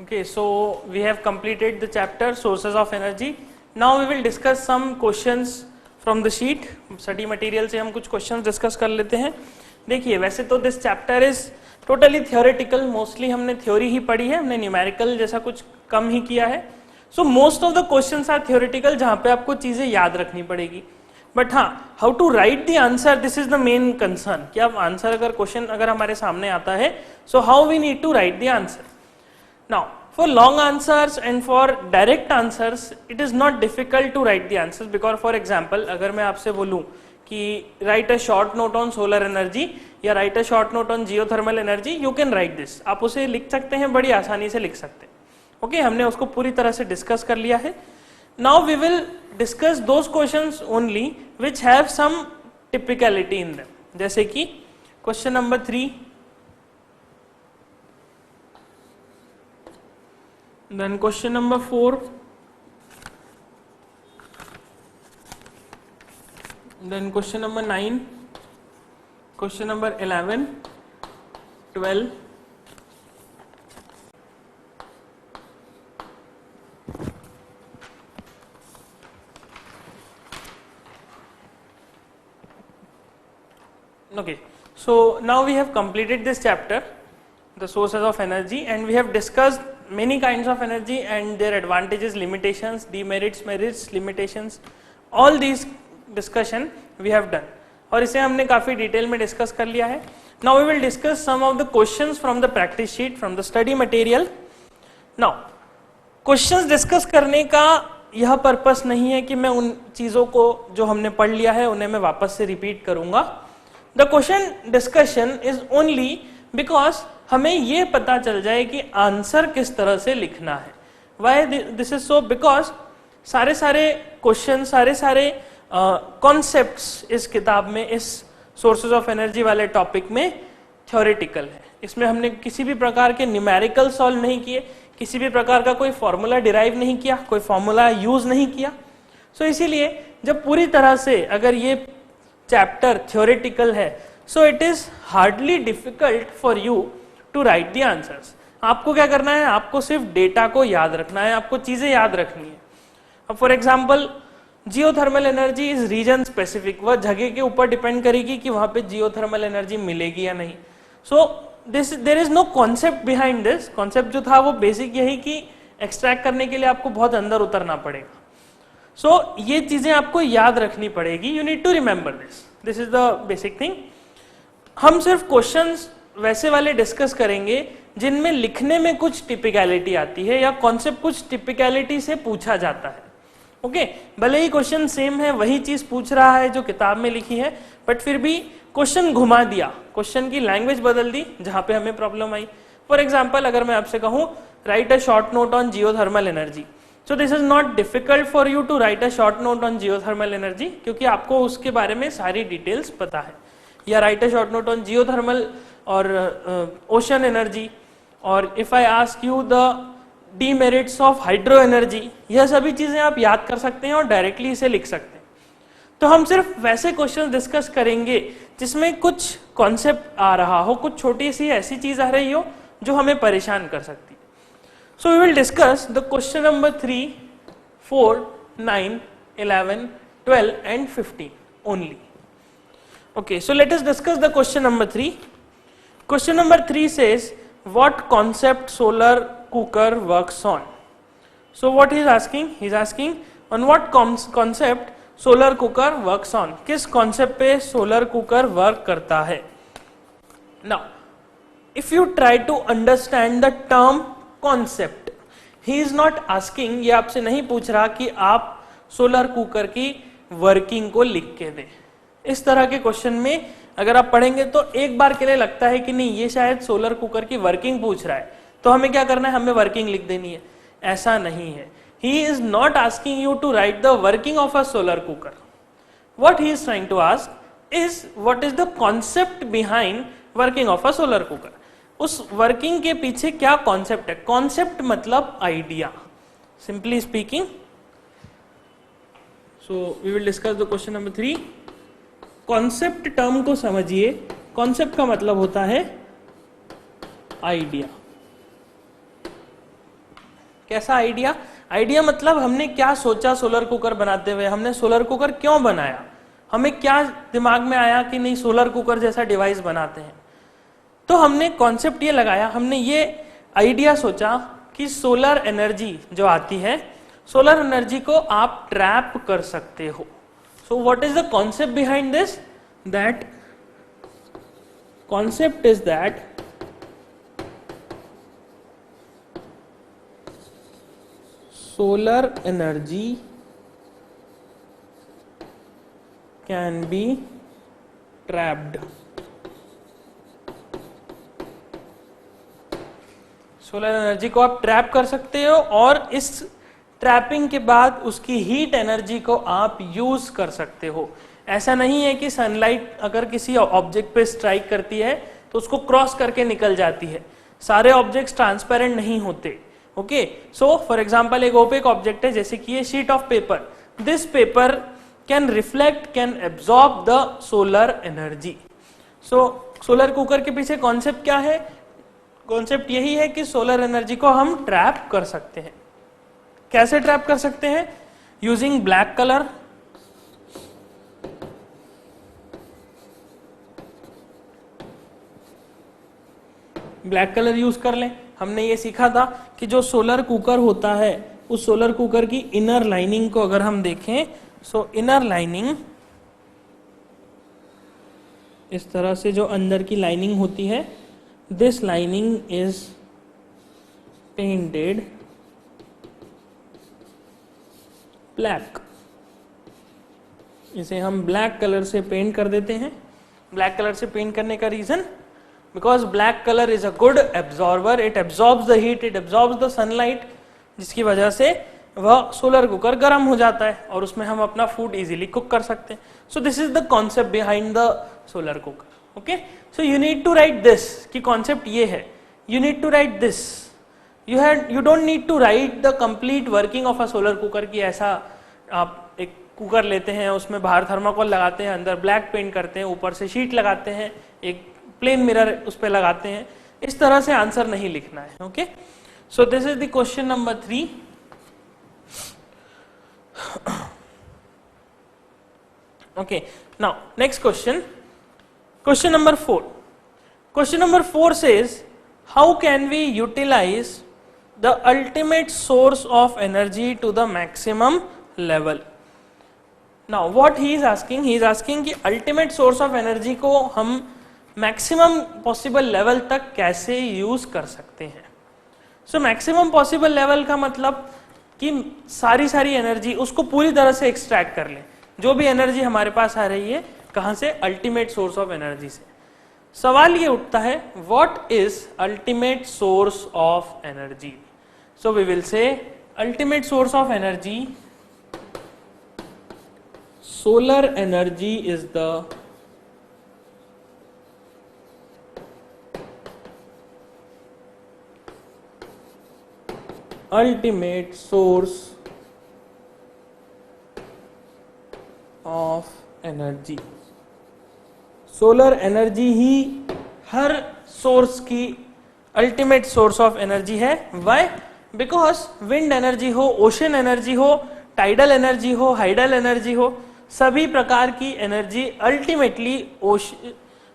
Okay, so we have completed the chapter sources of energy. Now we will discuss some questions from the sheet. Study material से हम कुछ questions discuss कर लेते हैं. देखिए, वैसे तो this chapter is totally theoretical. Mostly हमने theory ही पढ़ी है, हमने numerical जैसा कुछ कम ही किया है. So most of the questions are theoretical, जहाँ पे आपको चीजें याद रखनी पड़ेगी. बट हाँ, how to write the answer, this is the main concern कि अब आंसर अगर क्वेश्चन अगर हमारे सामने आता है, so how we need to write the answer. Now for long answers and for direct answers it is not difficult to write the answers, because for example अगर मैं आपसे बोलूं कि write a short note on solar energy या write a short note on geothermal energy, you can write this. आप उसे लिख सकते हैं, बड़ी आसानी से लिख सकते हैं. ओके, हमने उसको पूरी तरह से डिस्कस कर लिया है. Now we will discuss those questions only which have some typicality in them. जैसे कि question number 3, then question number 4, then question number 9, question number 11, 12. Okay, so now we have completed this chapter, the sources of energy, and we have discussed many kinds of energy and their advantages, limitations, demerits, merits, limitations. All these discussion we have done. और इसे हमने काफी detail में discuss कर लिया है. Now we will discuss some of the questions from the practice sheet, from the study material. Now, questions discuss करने का यह पर्पस नहीं है कि मैं उन चीजों को जो हमने पढ़ लिया है उन्हें मैं वापस से रिपीट करूंगा. The question discussion is only because हमें ये पता चल जाए कि आंसर किस तरह से लिखना है. Why this is so? Because सारे क्वेश्चन, सारे कॉन्सेप्ट्स इस किताब में, इस सोर्सेज ऑफ एनर्जी वाले टॉपिक में थ्योरेटिकल है. इसमें हमने किसी भी प्रकार के न्यूमेरिकल सॉल्व नहीं किए, किसी भी प्रकार का कोई फॉर्मूला डिराइव नहीं किया, कोई फॉर्मूला यूज नहीं किया. सो इसीलिए जब पूरी तरह से अगर ये चैप्टर थ्योरेटिकल है, so it is hardly difficult for you to write the answers. आपको क्या करना है, आपको सिर्फ डेटा को याद रखना है, आपको चीजें याद रखनी है. अब for example geothermal energy is region specific, वह जगह के ऊपर डिपेंड करेगी कि वहां पे जियोथर्मल एनर्जी मिलेगी या नहीं. So this there is no concept behind this. Concept जो था वो बेसिक यही कि एक्सट्रैक्ट करने के लिए आपको बहुत अंदर उतरना पड़ेगा. सो ये चीजें आपको याद रखनी पड़ेगी. You need to remember this is the basic thing. हम सिर्फ क्वेश्चंस वैसे वाले डिस्कस करेंगे जिनमें लिखने में कुछ टिपिकलिटी आती है या कॉन्सेप्ट कुछ टिपिकलिटी से पूछा जाता है. ओके, भले ही क्वेश्चन सेम है, वही चीज पूछ रहा है जो किताब में लिखी है, बट फिर भी क्वेश्चन घुमा दिया, क्वेश्चन की लैंग्वेज बदल दी जहां पे हमें प्रॉब्लम आई. फॉर एग्जाम्पल अगर मैं आपसे कहूं right a short note on geothermal energy, so this is not difficult for you to write a short note on geothermal energy, क्योंकि आपको उसके बारे में सारी डिटेल्स पता है. या write a short note on geothermal और ocean energy, और if I ask you the demerits of hydro energy, यह सभी चीजें आप याद कर सकते हैं और डायरेक्टली इसे लिख सकते हैं. तो हम सिर्फ वैसे क्वेश्चन डिस्कस करेंगे जिसमें कुछ कॉन्सेप्ट आ रहा हो, कुछ छोटी सी ऐसी चीज आ रही हो जो हमें परेशान कर सकती है. So we will discuss the question number 3, 4, 9, 11, 12 and 15 only. Okay, so let us discuss the question number 3. Question number 3 says, what concept solar cooker works on? So what he is asking? He is asking on what concept solar cooker works on. किस concept पे solar cooker work करता है? Now, if you try to understand the term concept, he is not asking, ये आपसे नहीं पूछ रहा कि आप सोलर कुकर की वर्किंग को लिख के दें. इस तरह के क्वेश्चन में अगर आप पढ़ेंगे तो एक बार के लिए लगता है कि नहीं, ये शायद सोलर कुकर की वर्किंग पूछ रहा है, तो हमें क्या करना है, हमें वर्किंग लिख देनी है. ऐसा नहीं है. He is not asking you to write the working of a solar cooker. What he is trying to ask is what is the concept behind working of a solar cooker. उस working के पीछे क्या concept है. Concept मतलब idea, simply speaking. So we will discuss the question number 3. Concept term को समझिए. Concept का मतलब होता है आइडिया. कैसा आइडिया? आइडिया मतलब हमने क्या सोचा सोलर कुकर बनाते हुए, हमने सोलर कुकर क्यों बनाया, हमें क्या दिमाग में आया कि नहीं सोलर कुकर जैसा डिवाइस बनाते हैं। तो हमने कॉन्सेप्ट ये लगाया, हमने ये आइडिया सोचा कि सोलर एनर्जी जो आती है, सोलर एनर्जी को आप ट्रैप कर सकते हो। सो what is the concept behind this? That concept is that solar energy can be trapped. Solar energy को आप ट्रैप कर सकते हो और इस ट्रैपिंग के बाद उसकी हीट एनर्जी को आप यूज कर सकते हो। ऐसा नहीं है कि सनलाइट अगर किसी ऑब्जेक्ट पे स्ट्राइक करती है तो उसको क्रॉस करके निकल जाती है। सारे ऑब्जेक्ट्स ट्रांसपेरेंट नहीं होते। ओके, सो फॉर एग्जांपल एक ओपेक ऑब्जेक्ट है जैसे कि ये sheet of paper, this paper can reflect, can absorb the solar energy. So solar cooker के पीछे कॉन्सेप्ट क्या है? कॉन्सेप्ट यही है कि सोलर एनर्जी को हम ट्रैप कर सकते हैं। कैसे ट्रैप कर सकते हैं? Using black colour, black colour use कर लें। हमने ये सीखा था कि जो सोलर कुकर होता है उस सोलर कुकर की इनर लाइनिंग को अगर हम देखें, सो इनर लाइनिंग इस तरह से जो अंदर की लाइनिंग होती है, this lining is painted black. इसे हम ब्लैक कलर से पेंट कर देते हैं। ब्लैक कलर से पेंट करने का reason, because black color is a good absorber, it absorbs the heat, it absorbs the sunlight, जिसकी वजह से वह सोलर कुकर गर्म हो जाता है और उसमें हम अपना फूड इजीली कुक कर सकते हैं। So this is the concept behind the solar cooker. Okay, so you need to write this कि कॉन्सेप्ट ये है, you need to write this, you don't need to write the complete working of a solar cooker की ऐसा आप एक cooker लेते हैं, उसमें बाहर थर्माकोल लगाते हैं, अंदर ब्लैक पेंट करते हैं, ऊपर से शीट लगाते हैं, एक प्लेन मिरर उस पर लगाते हैं। इस तरह से आंसर नहीं लिखना है। Okay, so this is the question number 3। Okay, now next question, question number 4। Question number 4 says how can we utilize the ultimate source of energy to the maximum level. Now what he is asking कि ultimate source of energy को हम maximum possible level तक कैसे use कर सकते हैं। So maximum possible level का मतलब कि सारी एनर्जी उसको पूरी तरह से एक्सट्रैक्ट कर लें। जो भी एनर्जी हमारे पास आ रही है कहां से? अल्टीमेट सोर्स ऑफ एनर्जी से। सवाल ये उठता है what is ultimate source of energy. So we will say ultimate source of energy, solar energy is the ultimate source of energy। Solar energy ही हर सोर्स की अल्टीमेट सोर्स ऑफ एनर्जी है। Why? Because wind energy हो, ocean energy हो, tidal energy हो, hydel energy हो, सभी प्रकार की एनर्जी अल्टीमेटली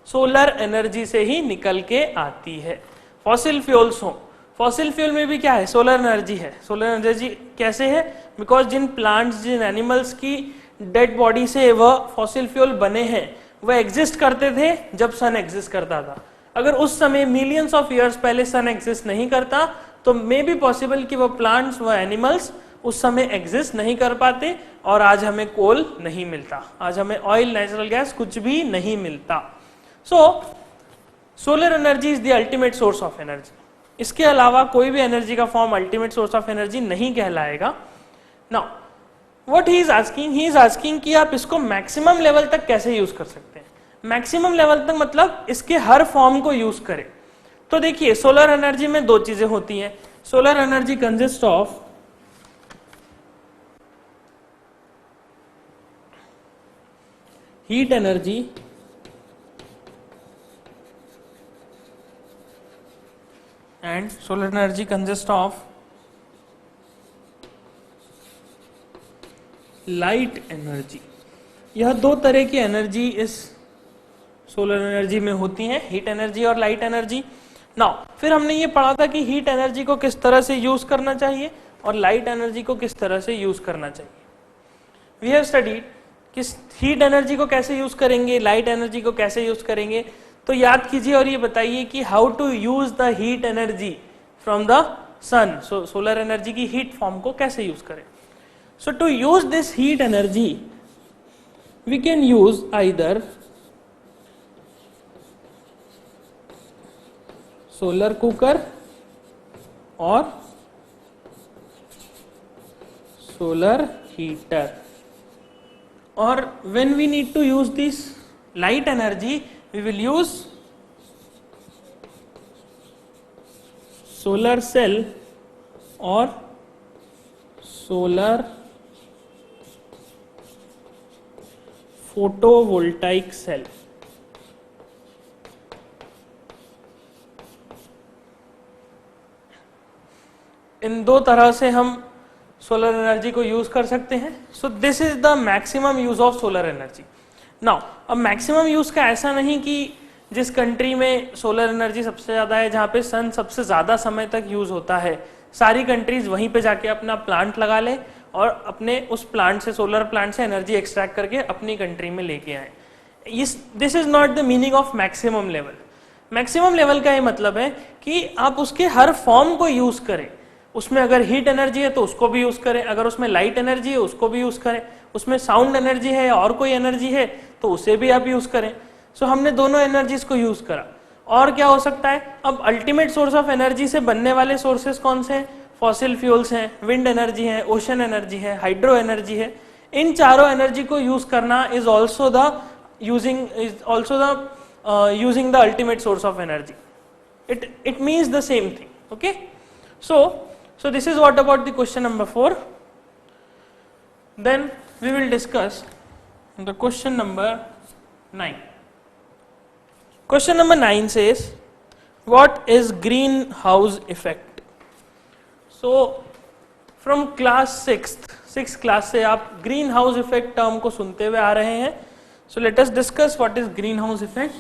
सोलर एनर्जी से ही निकल के आती है। फॉसिल फ्यूल्स हो, फॉसिल फ्यूल में भी क्या है? सोलर एनर्जी है। सोलर एनर्जी कैसे है? बिकॉज जिन प्लांट्स, जिन एनिमल्स की डेड बॉडी से वह फॉसिल फ्यूल बने हैं वह एग्जिस्ट करते थे जब सन एग्जिस्ट करता था। अगर उस समय मिलियंस ऑफ ईयर्स पहले सन एग्जिस्ट नहीं करता तो मे बी पॉसिबल कि वह प्लांट्स, वह एनिमल्स उस समय एग्जिस्ट नहीं कर पाते और आज हमें कोल नहीं मिलता, आज हमें ऑयल, नेचुरल गैस कुछ भी नहीं मिलता। So solar energy is the ultimate source of energy. इसके अलावा कोई भी एनर्जी का form ultimate source of energy नहीं कहलाएगा। Now what he is asking कि आप इसको मैक्सिमम लेवल तक कैसे यूज कर सकते हैं। मैक्सिमम लेवल तक मतलब इसके हर फॉर्म को यूज करें। तो देखिए सोलर एनर्जी में दो चीजें होती हैं। Solar energy consist of heat energy and solar energy consists of light energy. यह दो तरह की एनर्जी इस सोलर एनर्जी में होती हैं, हीट एनर्जी और लाइट एनर्जी। नाउ फिर हमने ये पढ़ा था कि हीट एनर्जी को किस तरह से यूज करना चाहिए और लाइट एनर्जी को किस तरह से यूज करना चाहिए। वी हैव स्टडीड कि हीट एनर्जी को कैसे यूज करेंगे, लाइट एनर्जी को कैसे यूज करेंगे। तो याद कीजिए और ये बताइए कि how to use the heat energy from the sun. Solar energy की हीट फॉर्म को कैसे यूज करें। So to use this heat energy we can use either solar cooker और सोलर हीटर। और when we need to use this light energy we will use solar cell और solar photovoltaic cell। इन दो तरह से हम solar energy को use कर सकते हैं। So this is the maximum use of solar energy. Now अब मैक्सिमम यूज का ऐसा नहीं कि जिस कंट्री में सोलर एनर्जी सबसे ज्यादा है, जहां पे सन सबसे ज्यादा समय तक यूज होता है, सारी कंट्रीज वहीं पे जाके अपना प्लांट लगा ले और अपने उस प्लांट से, सोलर प्लांट से एनर्जी एक्सट्रैक्ट करके अपनी कंट्री में लेके आए। This is not the meaning of maximum level. Maximum level का ये मतलब है कि आप उसके हर फॉर्म को यूज करें। उसमें अगर हीट एनर्जी है तो उसको भी यूज करें, अगर उसमें लाइट एनर्जी है उसको भी यूज करें, उसमें साउंड एनर्जी है और कोई एनर्जी है तो उसे भी आप यूज करें। सो हमने दोनों एनर्जीज को यूज करा। और क्या हो सकता है, अब अल्टीमेट सोर्स ऑफ एनर्जी से बनने वाले सोर्सेस कौन से हैं, फॉसिल फ्यूल्स हैं, विंड एनर्जी है, ओशन एनर्जी है, हाइड्रो एनर्जी है। इन चारों एनर्जी को यूज करना is also the using the ultimate source of energy. It means the same thing. Okay, so this is what about the question number 4. Then we will discuss the question number 9. Question number 9 says what is greenhouse effect. So from class 6th class से आप greenhouse effect term को सुनते हुए आ रहे हैं। So let us discuss what is greenhouse effect.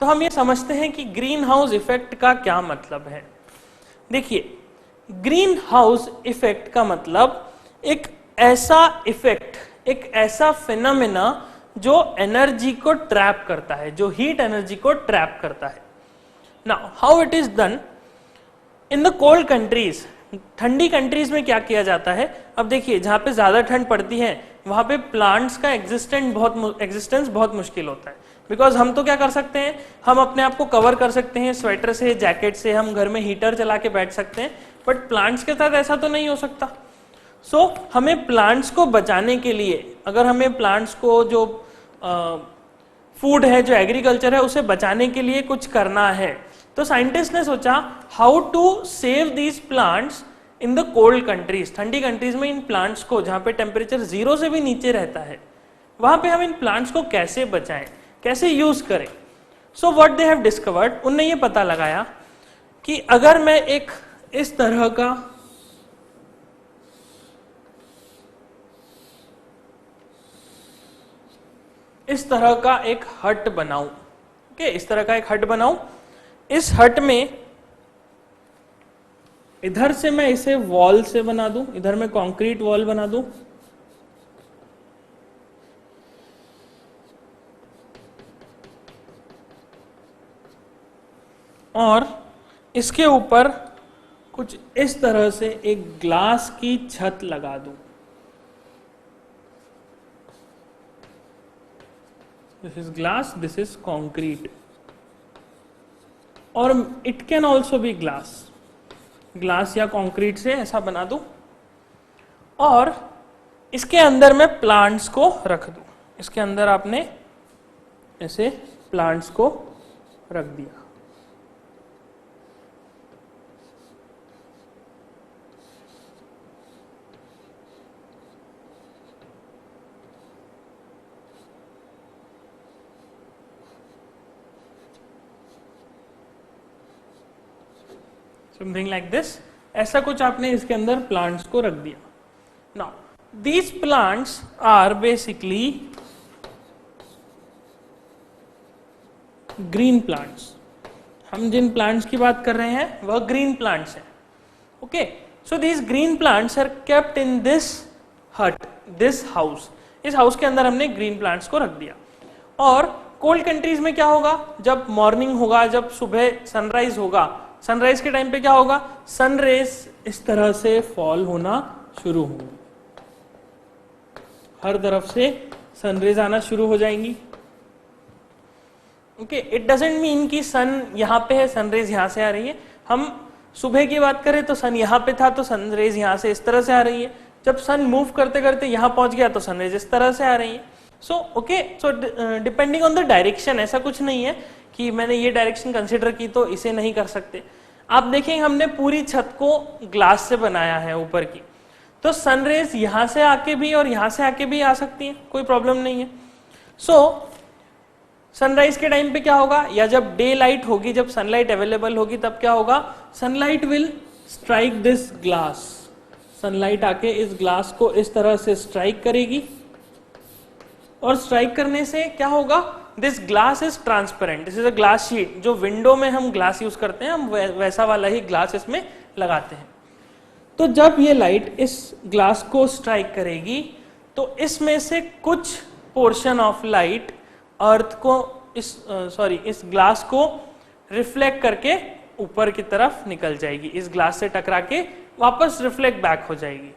तो हम ये समझते हैं कि ग्रीन हाउस इफेक्ट का क्या मतलब है। देखिए, ग्रीन हाउस इफेक्ट का मतलब एक ऐसा इफेक्ट, एक ऐसा फिनोमेना जो एनर्जी को ट्रैप करता है, जो हीट एनर्जी को ट्रैप करता है। Now how it is done in the cold countries. ठंडी कंट्रीज में क्या किया जाता है, अब देखिए जहां पे ज्यादा ठंड पड़ती है वहां पे प्लांट्स का एग्जिस्टेंस बहुत मुश्किल होता है। बिकॉज हम तो क्या कर सकते हैं, हम अपने आप को कवर कर सकते हैं स्वेटर से, जैकेट से, हम घर में हीटर चला के बैठ सकते हैं, बट प्लांट्स के साथ ऐसा तो नहीं हो सकता। सो हमें प्लांट्स को बचाने के लिए, अगर हमें प्लांट्स को जो फूड है, जो एग्रीकल्चर है, उसे बचाने के लिए कुछ करना है, तो साइंटिस्ट ने सोचा how to save these plants in the cold countries. ठंडी कंट्रीज में इन प्लांट्स को, जहां पे टेम्परेचर 0 से भी नीचे रहता है, वहां पे हम इन प्लांट्स को कैसे बचाएं, कैसे यूज करें। So what they have discovered, उनने ये पता लगाया कि अगर मैं एक इस तरह का एक हट बनाऊं, ओके, इस तरह का एक हट बनाऊं, इस हट में इधर से मैं इसे वॉल से बना दूं, इधर मैं कंक्रीट वॉल बना दूं, और इसके ऊपर कुछ इस तरह से एक ग्लास की छत लगा दूं। This is glass, this is concrete, और it can also be glass या कंक्रीट से ऐसा बना दूं, और इसके अंदर मैं प्लांट्स को रख दूं। इसके अंदर आपने ऐसे प्लांट्स को रख दिया। Something like this, ऐसा कुछ आपने इसके अंदर प्लांट्स को रख दिया। Now these plants are basically green plants. हम जिन प्लांट्स की बात कर रहे हैं वह ग्रीन प्लांट्स हैं। Okay, so these green plants are kept in this hut, this house. इस हाउस के अंदर हमने ग्रीन प्लांट्स को रख दिया। और कोल्ड कंट्रीज में क्या होगा, जब मॉर्निंग होगा, जब सुबह सनराइज होगा, सनराइज के टाइम पे क्या होगा, सन रेज इस तरह से फॉल होना शुरू होंगी, हर तरफ से सनरेज आना शुरू हो जाएंगी। ओके, इट डजेंट मीन कि सन यहाँ पे है, सनरेज यहाँ से आ रही है। हम सुबह की बात करें तो सन यहाँ पे था तो सनरेज यहाँ से इस तरह से आ रही है। जब सन मूव करते करते यहाँ पहुंच गया तो सनरेज इस तरह से आ रही है। So okay, so depending on the direction, ऐसा कुछ नहीं है कि मैंने ये डायरेक्शन कंसिडर की तो इसे नहीं कर सकते। आप देखेंगे हमने पूरी छत को ग्लास से बनाया है ऊपर की, तो सनरेज यहाँ से आके भी और यहाँ से आके भी आ सकती है, कोई प्रॉब्लम नहीं है। सो सनराइज के टाइम पे क्या होगा, या जब डे लाइट होगी, जब सनलाइट अवेलेबल होगी, तब क्या होगा, sunlight will strike this glass. Sunlight आके इस ग्लास को इस तरह से स्ट्राइक करेगी, और स्ट्राइक करने से क्या होगा, this glass is transparent, this is a glass sheet. जो विंडो में हम ग्लास यूज करते हैं, हम वैसा वाला ही ग्लास इसमें लगाते हैं। तो जब ये लाइट इस ग्लास को स्ट्राइक करेगी तो इसमें से कुछ पोर्शन ऑफ लाइट अर्थ को इस ग्लास को रिफ्लेक्ट करके ऊपर की तरफ निकल जाएगी, इस ग्लास से टकरा के वापस रिफ्लेक्ट बैक हो जाएगी।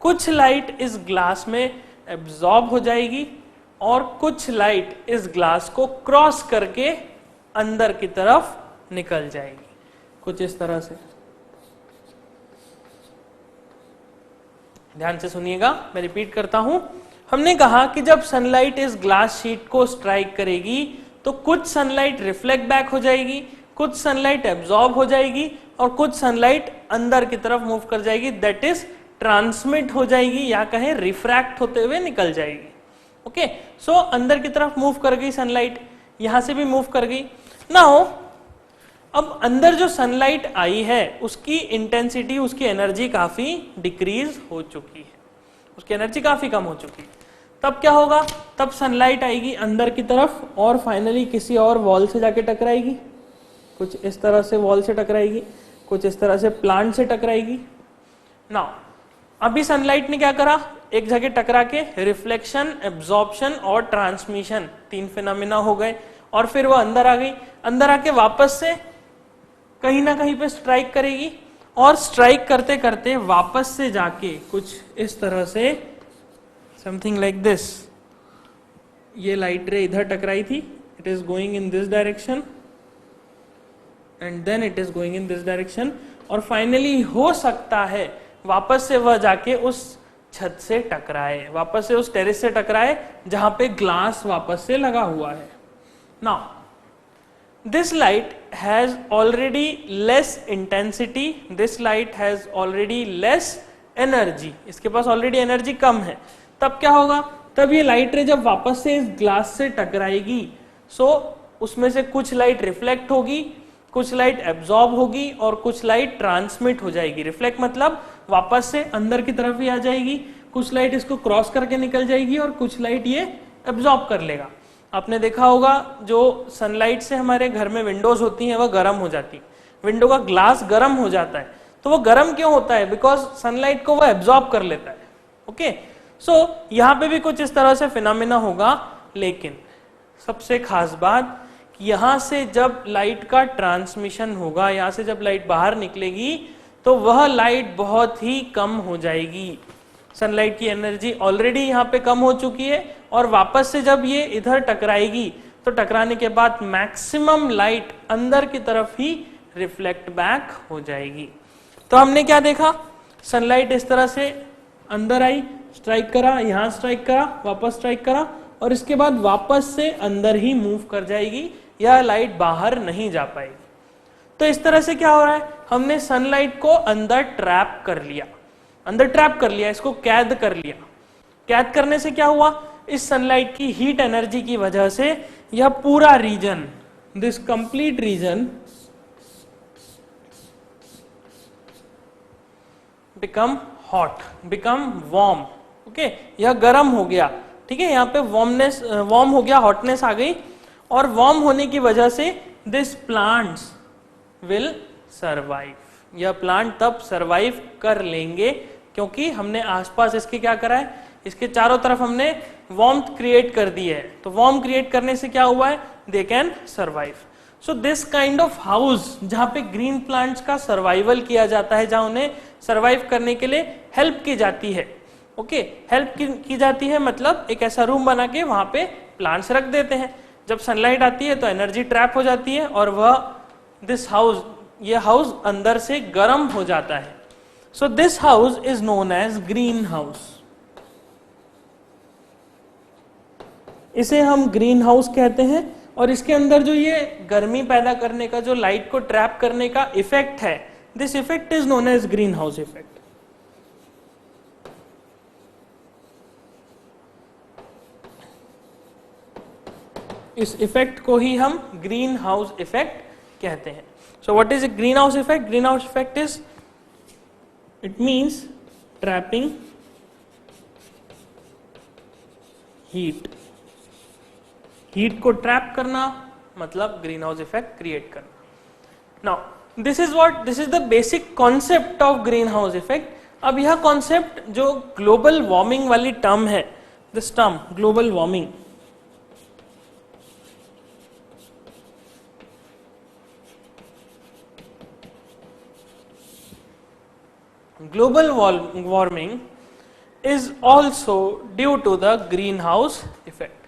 कुछ लाइट इस ग्लास में एब्जॉर्ब हो जाएगी और कुछ लाइट इस ग्लास को क्रॉस करके अंदर की तरफ निकल जाएगी, कुछ इस तरह से। ध्यान से सुनिएगा, मैं रिपीट करता हूं। हमने कहा कि जब सनलाइट इस ग्लास शीट को स्ट्राइक करेगी तो कुछ सनलाइट रिफ्लेक्ट बैक हो जाएगी, कुछ सनलाइट एब्जॉर्ब हो जाएगी और कुछ सनलाइट अंदर की तरफ मूव कर जाएगी, दैट इज ट्रांसमिट हो जाएगी, या कहें रिफ्रैक्ट होते हुए निकल जाएगी। ओके, सो अंदर की तरफ मूव कर गई सनलाइट, यहां से भी मूव कर गई। नाउ अब अंदर जो सनलाइट आई है उसकी इंटेंसिटी, उसकी एनर्जी काफी डिक्रीज हो चुकी है, उसकी एनर्जी काफी कम हो चुकी है। तब क्या होगा, तब सनलाइट आएगी अंदर की तरफ और फाइनली किसी और वॉल से जाके टकराएगी, कुछ इस तरह से वॉल से टकराएगी, कुछ इस तरह से प्लांट से टकराएगी। नाउ अभी सनलाइट ने क्या करा, एक जगह टकरा के रिफ्लेक्शन, एब्जॉर्प्शन और ट्रांसमिशन, 3 फिनोमिना हो गए, और फिर वो अंदर आ गई। अंदर आके वापस से कहीं ना कहीं पे स्ट्राइक करेगी और स्ट्राइक करते करते वापस से जाके कुछ इस तरह से, समथिंग लाइक दिस, ये लाइट रे इधर टकराई थी, it is going in this direction and then it is going in this direction, और फाइनली हो सकता है वापस से वह जाके उस छत से टकराए, वापस से उस टेरेस से टकराए जहां पे ग्लास वापस से लगा हुआ है। Now this light has already less intensity, this light has already less energy, इसके पास ऑलरेडी एनर्जी कम है। तब क्या होगा, तब ये लाइट रे जब वापस से इस ग्लास से टकराएगी, सो उसमें से कुछ लाइट रिफ्लेक्ट होगी, कुछ लाइट एब्जॉर्ब होगी और कुछ लाइट ट्रांसमिट हो जाएगी। रिफ्लेक्ट मतलब वापस से अंदर की तरफ ही आ जाएगी, कुछ लाइट इसको क्रॉस करके निकल जाएगी और कुछ लाइट ये एब्जॉर्ब कर लेगा। आपने देखा होगा जो सनलाइट से हमारे घर में विंडोज होती हैं वह गर्म हो जाती है, विंडो का ग्लास गर्म हो जाता है। तो वो गर्म क्यों होता है, बिकॉज सनलाइट को वो एब्जॉर्ब कर लेता है। ओके, सो यहाँ पे भी कुछ इस तरह से फिनोमिना होगा, लेकिन सबसे खास बात, यहाँ से जब लाइट का ट्रांसमिशन होगा, यहाँ से जब लाइट बाहर निकलेगी तो वह लाइट बहुत ही कम हो जाएगी। सनलाइट की एनर्जी ऑलरेडी यहाँ पे कम हो चुकी है और वापस से जब ये इधर टकराएगी तो टकराने के बाद मैक्सिमम लाइट अंदर की तरफ ही रिफ्लेक्ट बैक हो जाएगी। तो हमने क्या देखा, सनलाइट इस तरह से अंदर आई, स्ट्राइक करा, यहाँ स्ट्राइक करा, वापस स्ट्राइक करा और इसके बाद वापस से अंदर ही मूव कर जाएगी, या लाइट बाहर नहीं जा पाएगी। तो इस तरह से क्या हो रहा है, हमने सनलाइट को अंदर ट्रैप कर लिया, अंदर ट्रैप कर लिया, इसको कैद कर लिया। कैद करने से क्या हुआ, इस सनलाइट की हीट एनर्जी की वजह से यह पूरा region, this complete region become hot, become warm, okay, यह गर्म हो गया, ठीक है, यहाँ पे वार्मनेस, वार्म हो गया, हॉटनेस आ गई, और वार्म होने की वजह से दिस प्लांट्स विल सर्वाइव, यह प्लांट तब सर्वाइव कर लेंगे क्योंकि हमने आसपास इसके क्या करा है, इसके चारों तरफ हमने वार्मथ क्रिएट कर दी है, तो वार्म क्रिएट करने से क्या हुआ है, they can survive. So this kind of house जहां पे ग्रीन प्लांट्स का सर्वाइवल किया जाता है, जहां उन्हें सर्वाइव करने के लिए हेल्प की जाती है, ओके, हेल्प की जाती है, मतलब एक ऐसा रूम बना के वहां पे प्लांट्स रख देते हैं, जब सनलाइट आती है तो एनर्जी ट्रैप हो जाती है और वह दिस हाउस, ये हाउस अंदर से गर्म हो जाता है। So this house is known as green house, इसे हम ग्रीन हाउस कहते हैं, और इसके अंदर जो ये गर्मी पैदा करने का, जो लाइट को ट्रैप करने का इफेक्ट है, this effect is known as green house effect. इस इफेक्ट को ही हम ग्रीन हाउस इफेक्ट कहते हैं। So what is a green house effect? Green house effect is, it means trapping heat, heat को ट्रैप करना मतलब ग्रीन हाउस इफेक्ट क्रिएट करना। Now this is the basic concept of green house effect. अब यह concept जो global warming वाली term है, this term global warming, global warming is also due to the greenhouse effect।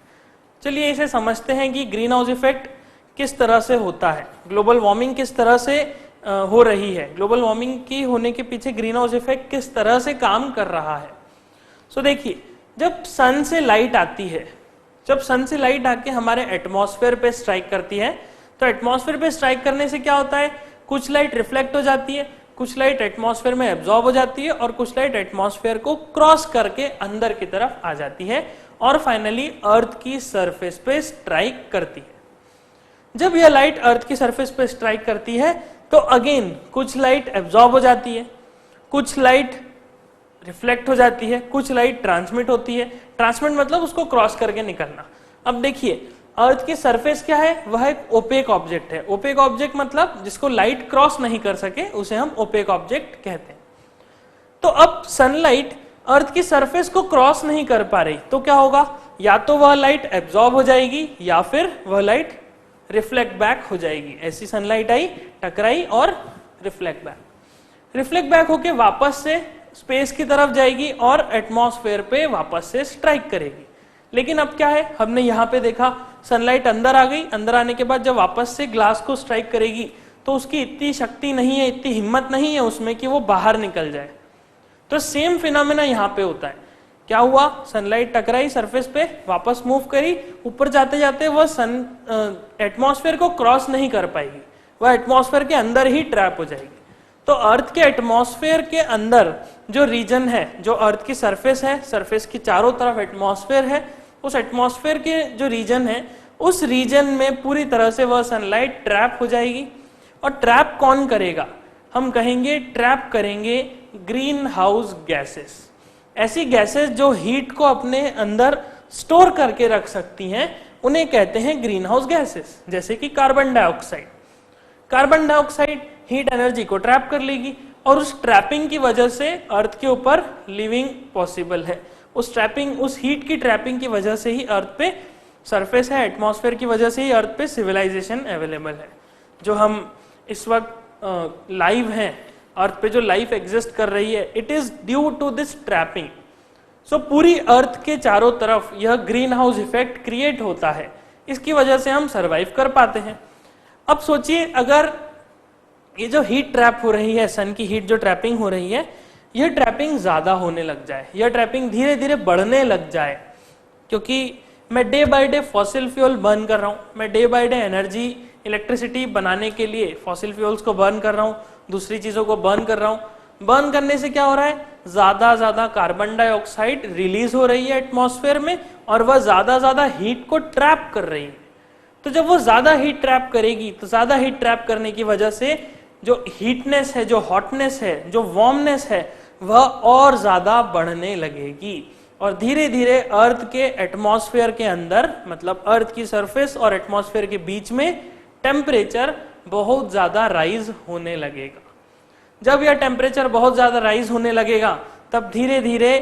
चलिए इसे समझते हैं कि ग्रीन हाउस इफेक्ट किस तरह से होता है, ग्लोबल वार्मिंग किस तरह से हो रही है, ग्लोबल वार्मिंग की होने के पीछे ग्रीन हाउस इफेक्ट किस तरह से काम कर रहा है। सो देखिए, जब सन से लाइट आती है, जब सन से लाइट आके हमारे एटमॉस्फेयर पे स्ट्राइक करती है, तो एटमॉस्फेयर पे स्ट्राइक करने से क्या होता है, कुछ लाइट रिफ्लेक्ट हो जाती है, कुछ लाइट एटमॉस्फेयर में एब्जॉर्ब हो जाती है, और कुछ लाइट एटमॉस्फेयर को क्रॉस करके अंदर की तरफ आ जाती है और फाइनली अर्थ की सरफेस पे स्ट्राइक करती है। जब यह लाइट अर्थ की सरफेस पे स्ट्राइक करती है तो अगेन कुछ लाइट एब्जॉर्ब हो जाती है, कुछ लाइट रिफ्लेक्ट हो जाती है, कुछ लाइट ट्रांसमिट होती है। ट्रांसमिट मतलब उसको क्रॉस करके निकलना। अब देखिए, अर्थ की सरफेस क्या है, वह एक ओपेक ऑब्जेक्ट है। ओपेक ऑब्जेक्ट मतलब जिसको लाइट क्रॉस नहीं कर सके उसे हम ओपेक ऑब्जेक्ट कहते हैं। तो अब सनलाइट अर्थ की सरफेस को क्रॉस नहीं कर पा रही, तो क्या होगा, या तो वह लाइट एब्जॉर्ब हो जाएगी या फिर वह लाइट रिफ्लेक्ट बैक हो जाएगी। ऐसी सनलाइट आई, टकराई और रिफ्लेक्ट बैक होके वापस से स्पेस की तरफ जाएगी और एटमॉस्फेयर पे वापस से स्ट्राइक करेगी। लेकिन अब क्या है, हमने यहाँ पे देखा सनलाइट अंदर आ गई, अंदर आने के बाद जब वापस से ग्लास को स्ट्राइक करेगी तो उसकी इतनी शक्ति नहीं है, इतनी हिम्मत नहीं है उसमें कि वो बाहर निकल जाए। तो सेम फिनोमेना यहाँ पे होता है। क्या हुआ, सनलाइट टकराई सरफेस पे, वापस मूव करी, ऊपर जाते जाते वह एटमॉस्फेयर को क्रॉस नहीं कर पाएगी, वह एटमॉस्फेयर के अंदर ही ट्रैप हो जाएगी। तो अर्थ के एटमॉस्फेयर के अंदर जो रीजन है, जो अर्थ की सरफेस है, सरफेस की चारों तरफ एटमॉस्फेयर है, उस एटमॉस्फेयर के जो रीजन है, उस रीजन में पूरी तरह से वह सनलाइट ट्रैप हो जाएगी। और ट्रैप कौन करेगा, हम कहेंगे ट्रैप करेंगे ग्रीन हाउस गैसेस। ऐसी गैसेस जो हीट को अपने अंदर स्टोर करके रख सकती हैं, उन्हें कहते हैं ग्रीन हाउस गैसेस। जैसे कि carbon dioxide, carbon dioxide heat energy को ट्रैप कर लेगी और उस ट्रैपिंग की वजह से अर्थ के ऊपर लिविंग पॉसिबल है। उस ट्रैपिंग, उस हीट की ट्रैपिंग की वजह से ही अर्थ पे सरफेस है, एटमॉस्फेयर की वजह से ही अर्थ पे सिविलाइजेशन अवेलेबल है। जो हम इस वक्त लाइव हैं, अर्थ पे जो लाइफ एग्जिस्ट कर रही है, it is due to this trapping. So पूरी अर्थ के चारों तरफ यह ग्रीन हाउस इफेक्ट क्रिएट होता है, इसकी वजह से हम सरवाइव कर पाते हैं। अब सोचिए, अगर ये जो हीट ट्रैप हो रही है, सन की हीट जो ट्रैपिंग हो रही है, यह ट्रैपिंग ज्यादा होने लग जाए, यह ट्रैपिंग धीरे धीरे बढ़ने लग जाए, क्योंकि मैं day by day fossil fuel burn कर रहा हूँ, मैं day by day energy, electricity बनाने के लिए फॉसिल फ्यूल्स को बर्न कर रहा हूँ, दूसरी चीजों को बर्न कर रहा हूँ। बर्न करने से क्या हो रहा है, ज्यादा कार्बन डाइऑक्साइड रिलीज हो रही है एटमॉस्फेयर में, और वह ज्यादा हीट को ट्रैप कर रही है। तो जब वो ज्यादा हीट ट्रैप करेगी, तो ज्यादा हीट ट्रैप करने की वजह से जो हीटनेस है, जो हॉटनेस है, जो वार्मनेस है, वह और ज्यादा बढ़ने लगेगी और धीरे धीरे अर्थ के एटमॉस्फेयर के अंदर, मतलब अर्थ की सरफेस और एटमॉस्फेयर के बीच में टेम्परेचर बहुत ज्यादा राइज होने लगेगा। जब यह टेम्परेचर बहुत ज्यादा राइज होने लगेगा तब धीरे धीरे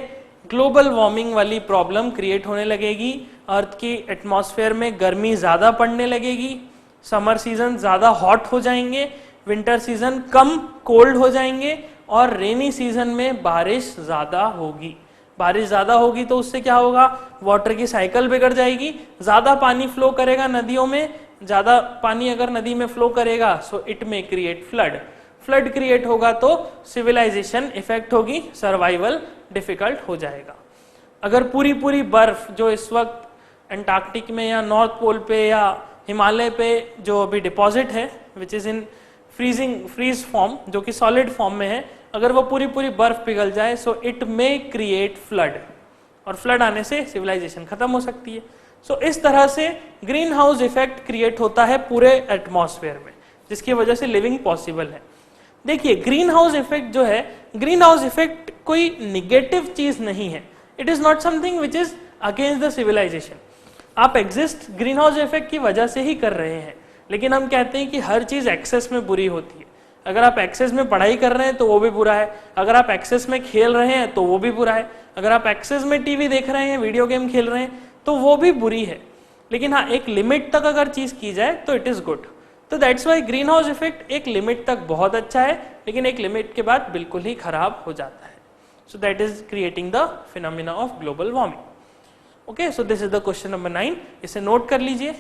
ग्लोबल वार्मिंग वाली प्रॉब्लम क्रिएट होने लगेगी। अर्थ की एटमॉस्फेयर में गर्मी ज्यादा पड़ने लगेगी, समर सीजन ज्यादा हॉट हो जाएंगे, विंटर सीजन कम कोल्ड हो जाएंगे और रेनी सीजन में बारिश ज्यादा होगी। बारिश ज्यादा होगी तो उससे क्या होगा, वाटर की साइकिल बिगड़ जाएगी, ज्यादा पानी फ्लो करेगा नदियों में, ज्यादा पानी अगर नदी में फ्लो करेगा सो इट में क्रिएट फ्लड, फ्लड क्रिएट होगा तो सिविलाइजेशन इफेक्ट होगी, सर्वाइवल डिफिकल्ट हो जाएगा। अगर पूरी पूरी बर्फ जो इस वक्त अंटार्कटिक में या नॉर्थ पोल पे या हिमालय पे जो अभी डिपॉजिट है which is in freeze form, जो कि सॉलिड फॉर्म में है, अगर वो पूरी पूरी बर्फ पिघल जाए so it may create flood और फ्लड आने से सिविलाइजेशन खत्म हो सकती है। सो इस तरह से ग्रीन हाउस इफेक्ट क्रिएट होता है पूरे एटमॉस्फेयर में, जिसकी वजह से लिविंग पॉसिबल है। देखिए ग्रीन हाउस इफेक्ट जो है, ग्रीन हाउस इफेक्ट कोई निगेटिव चीज नहीं है, it is not something which is against the civilization. आप एग्जिस्ट ग्रीन हाउस इफेक्ट की वजह से ही कर रहे हैं, लेकिन हम कहते हैं कि हर चीज एक्सेस में बुरी होती है। अगर आप एक्सेस में पढ़ाई कर रहे हैं तो वो भी बुरा है, अगर आप एक्सेस में खेल रहे हैं तो वो भी बुरा है, अगर आप एक्सेस में टीवी देख रहे हैं, वीडियो गेम खेल रहे हैं तो वो भी बुरी है। लेकिन हाँ, एक लिमिट तक अगर चीज की जाए तो इट इज गुड। तो that's why green house effect एक लिमिट तक बहुत अच्छा है, लेकिन एक लिमिट के बाद बिल्कुल ही खराब हो जाता है। So that is creating the phenomena of global warming. Okay, so this is the question number 9, इसे नोट कर लीजिए।